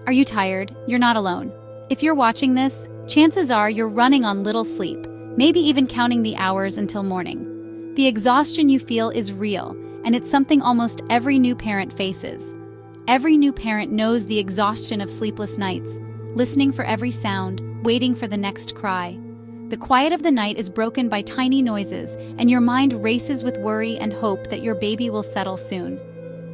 Are you tired? You're not alone. If you're watching this, chances are you're running on little sleep, maybe even counting the hours until morning. The exhaustion you feel is real, and it's something almost every new parent faces. Every new parent knows the exhaustion of sleepless nights, listening for every sound, waiting for the next cry. The quiet of the night is broken by tiny noises, and your mind races with worry and hope that your baby will settle soon.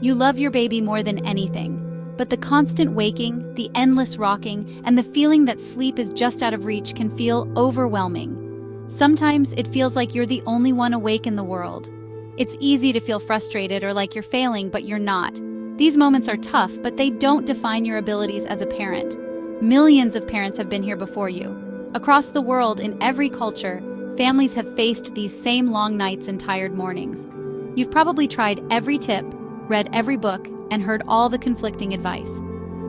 You love your baby more than anything, but the constant waking, the endless rocking, and the feeling that sleep is just out of reach can feel overwhelming. Sometimes it feels like you're the only one awake in the world. It's easy to feel frustrated or like you're failing, but you're not. These moments are tough, but they don't define your abilities as a parent. Millions of parents have been here before you. Across the world, in every culture, families have faced these same long nights and tired mornings. You've probably tried every tip, read every book, and heard all the conflicting advice.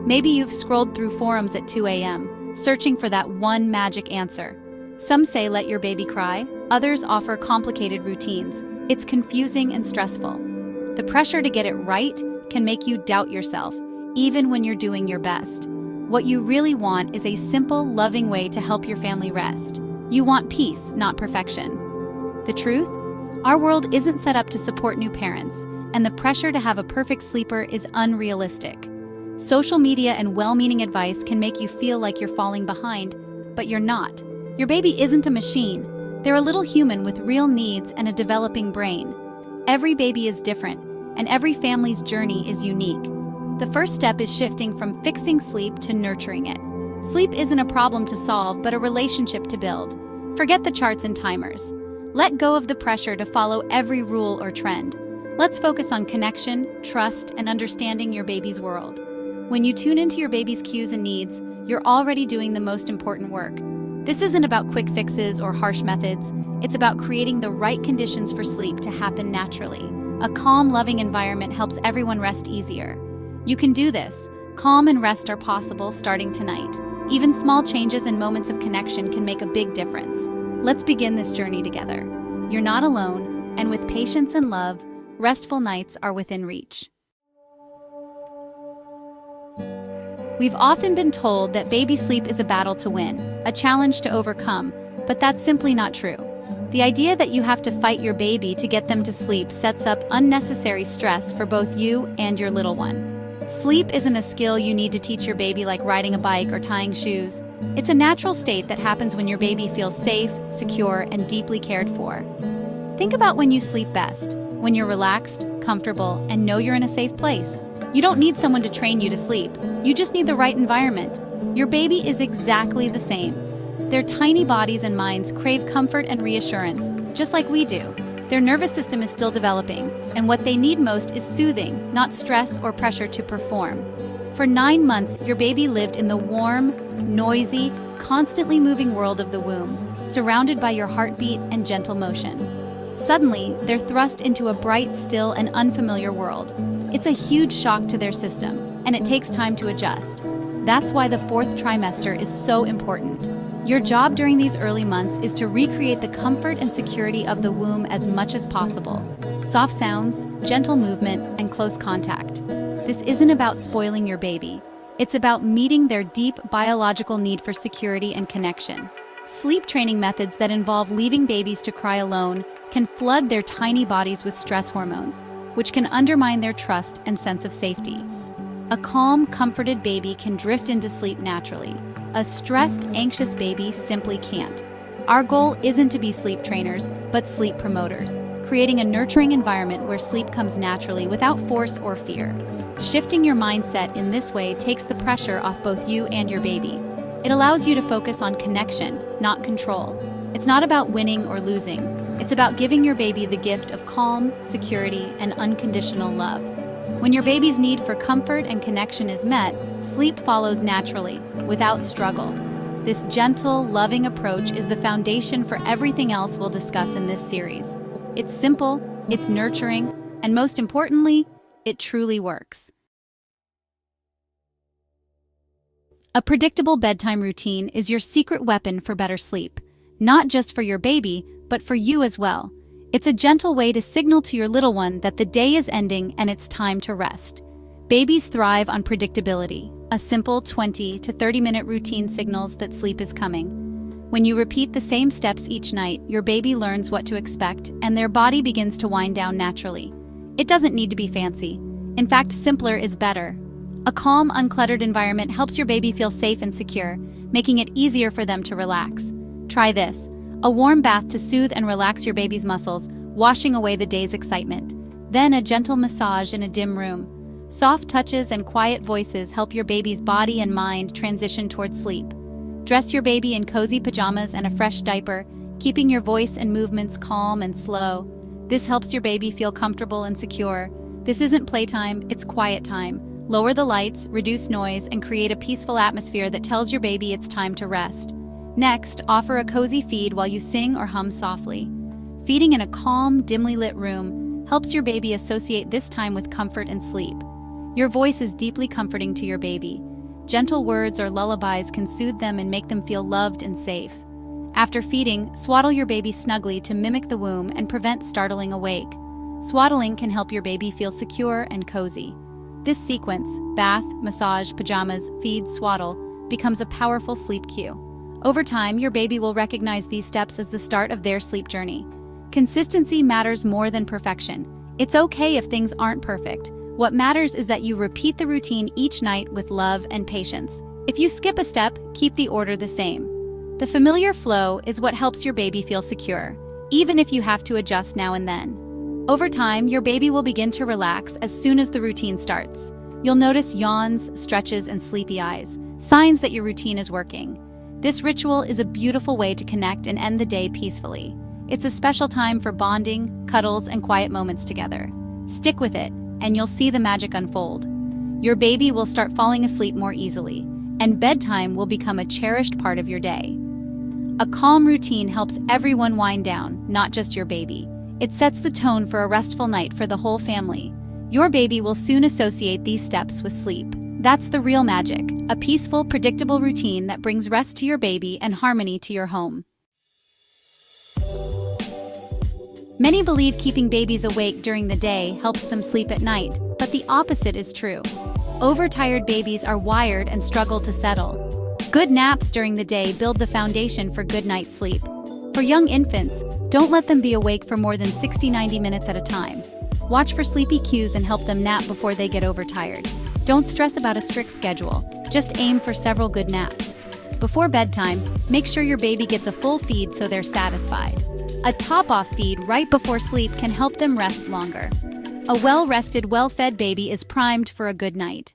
Maybe you've scrolled through forums at 2 a.m., searching for that one magic answer. Some say let your baby cry, others offer complicated routines. It's confusing and stressful. The pressure to get it right can make you doubt yourself, even when you're doing your best. What you really want is a simple, loving way to help your family rest. You want peace, not perfection. The truth? Our world isn't set up to support new parents, and the pressure to have a perfect sleeper is unrealistic. Social media and well-meaning advice can make you feel like you're falling behind, but you're not. Your baby isn't a machine. They're a little human with real needs and a developing brain. Every baby is different, and every family's journey is unique. The first step is shifting from fixing sleep to nurturing it. Sleep isn't a problem to solve, but a relationship to build. Forget the charts and timers. Let go of the pressure to follow every rule or trend. Let's focus on connection, trust, and understanding your baby's world. When you tune into your baby's cues and needs, you're already doing the most important work. This isn't about quick fixes or harsh methods. It's about creating the right conditions for sleep to happen naturally. A calm, loving environment helps everyone rest easier. You can do this. Calm and rest are possible starting tonight. Even small changes and moments of connection can make a big difference. Let's begin this journey together. You're not alone, and with patience and love, restful nights are within reach. We've often been told that baby sleep is a battle to win, a challenge to overcome, but that's simply not true. The idea that you have to fight your baby to get them to sleep sets up unnecessary stress for both you and your little one. Sleep isn't a skill you need to teach your baby like riding a bike or tying shoes. It's a natural state that happens when your baby feels safe, secure, and deeply cared for. Think about when you sleep best, when you're relaxed, comfortable, and know you're in a safe place. You don't need someone to train you to sleep. You just need the right environment. Your baby is exactly the same. Their tiny bodies and minds crave comfort and reassurance, just like we do. Their nervous system is still developing, and what they need most is soothing, not stress or pressure to perform. For 9 months, your baby lived in the warm, noisy, constantly moving world of the womb, surrounded by your heartbeat and gentle motion. Suddenly, they're thrust into a bright, still, and unfamiliar world. It's a huge shock to their system, and it takes time to adjust. That's why the 4th trimester is so important. Your job during these early months is to recreate the comfort and security of the womb as much as possible. Soft sounds, gentle movement, and close contact. This isn't about spoiling your baby. It's about meeting their deep biological need for security and connection. Sleep training methods that involve leaving babies to cry alone can flood their tiny bodies with stress hormones, which can undermine their trust and sense of safety. A calm, comforted baby can drift into sleep naturally. A stressed, anxious baby simply can't. Our goal isn't to be sleep trainers, but sleep promoters, creating a nurturing environment where sleep comes naturally without force or fear. Shifting your mindset in this way takes the pressure off both you and your baby. It allows you to focus on connection, not control. It's not about winning or losing. It's about giving your baby the gift of calm, security, and unconditional love. When your baby's need for comfort and connection is met, sleep follows naturally, without struggle. This gentle, loving approach is the foundation for everything else we'll discuss in this series. It's simple, it's nurturing, and most importantly, it truly works. A predictable bedtime routine is your secret weapon for better sleep, not just for your baby, but for you as well. It's a gentle way to signal to your little one that the day is ending and it's time to rest. Babies thrive on predictability. A simple 20 to 30-minute routine signals that sleep is coming. When you repeat the same steps each night, your baby learns what to expect, and their body begins to wind down naturally. It doesn't need to be fancy. In fact, simpler is better. A calm, uncluttered environment helps your baby feel safe and secure, making it easier for them to relax. Try this: a warm bath to soothe and relax your baby's muscles, washing away the day's excitement. Then a gentle massage in a dim room. Soft touches and quiet voices help your baby's body and mind transition toward sleep. Dress your baby in cozy pajamas and a fresh diaper, keeping your voice and movements calm and slow. This helps your baby feel comfortable and secure. This isn't playtime, it's quiet time. Lower the lights, reduce noise, and create a peaceful atmosphere that tells your baby it's time to rest. Next, offer a cozy feed while you sing or hum softly. Feeding in a calm, dimly lit room helps your baby associate this time with comfort and sleep. Your voice is deeply comforting to your baby. Gentle words or lullabies can soothe them and make them feel loved and safe. After feeding, swaddle your baby snugly to mimic the womb and prevent startling awake. Swaddling can help your baby feel secure and cozy. This sequence, bath, massage, pajamas, feed, swaddle, becomes a powerful sleep cue. Over time, your baby will recognize these steps as the start of their sleep journey. Consistency matters more than perfection. It's okay if things aren't perfect. What matters is that you repeat the routine each night with love and patience. If you skip a step, keep the order the same. The familiar flow is what helps your baby feel secure, even if you have to adjust now and then. Over time, your baby will begin to relax as soon as the routine starts. You'll notice yawns, stretches, and sleepy eyes, signs that your routine is working. This ritual is a beautiful way to connect and end the day peacefully. It's a special time for bonding, cuddles, and quiet moments together. Stick with it, and you'll see the magic unfold. Your baby will start falling asleep more easily, and bedtime will become a cherished part of your day. A calm routine helps everyone wind down, not just your baby. It sets the tone for a restful night for the whole family. Your baby will soon associate these steps with sleep. That's the real magic, a peaceful, predictable routine that brings rest to your baby and harmony to your home. Many believe keeping babies awake during the day helps them sleep at night, but the opposite is true. Overtired babies are wired and struggle to settle. Good naps during the day build the foundation for good night's sleep. For young infants, don't let them be awake for more than 60-90 minutes at a time. Watch for sleepy cues and help them nap before they get overtired. Don't stress about a strict schedule, just aim for several good naps. Before bedtime, make sure your baby gets a full feed so they're satisfied. A top-off feed right before sleep can help them rest longer. A well-rested, well-fed baby is primed for a good night.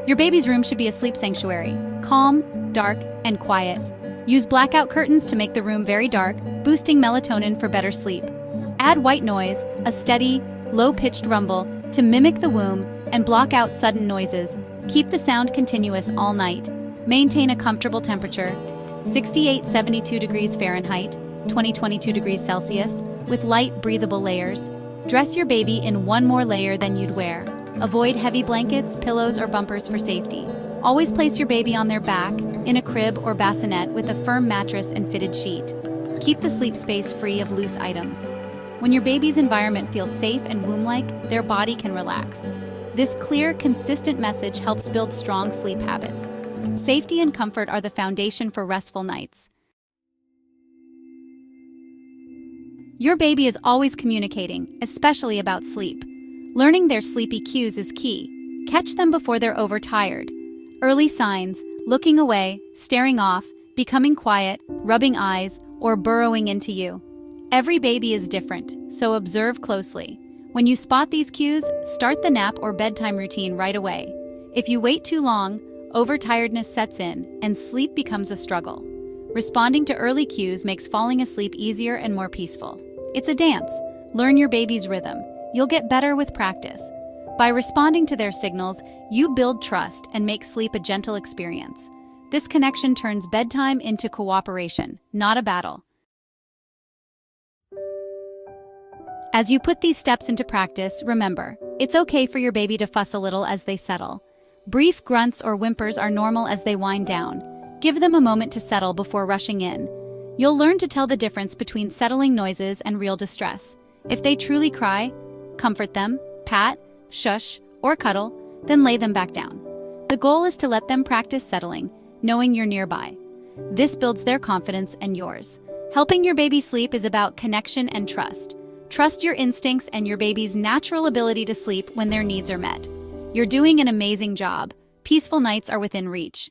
Your baby's room should be a sleep sanctuary, calm, dark, and quiet. Use blackout curtains to make the room very dark, boosting melatonin for better sleep. Add white noise, a steady, low-pitched rumble, to mimic the womb and block out sudden noises. Keep the sound continuous all night. Maintain a comfortable temperature, 68-72 degrees Fahrenheit, 20-22 degrees Celsius, with light, breathable layers. Dress your baby in one more layer than you'd wear. Avoid heavy blankets, pillows, or bumpers for safety. Always place your baby on their back, in a crib or bassinet with a firm mattress and fitted sheet. Keep the sleep space free of loose items. When your baby's environment feels safe and womb-like, their body can relax. This clear, consistent message helps build strong sleep habits. Safety and comfort are the foundation for restful nights. Your baby is always communicating, especially about sleep. Learning their sleepy cues is key. Catch them before they're overtired. Early signs: looking away, staring off, becoming quiet, rubbing eyes, or burrowing into you. Every baby is different, so observe closely. When you spot these cues, start the nap or bedtime routine right away. If you wait too long, overtiredness sets in, and sleep becomes a struggle. Responding to early cues makes falling asleep easier and more peaceful. It's a dance. Learn your baby's rhythm. You'll get better with practice. By responding to their signals, you build trust and make sleep a gentle experience. This connection turns bedtime into cooperation, not a battle. As you put these steps into practice, remember, it's okay for your baby to fuss a little as they settle. Brief grunts or whimpers are normal as they wind down. Give them a moment to settle before rushing in. You'll learn to tell the difference between settling noises and real distress. If they truly cry, Comfort them, pat, shush, or cuddle, then lay them back down. The goal is to let them practice settling, knowing you're nearby. This builds their confidence and yours. Helping your baby sleep is about connection and trust. Trust your instincts and your baby's natural ability to sleep when their needs are met. You're doing an amazing job. Peaceful nights are within reach.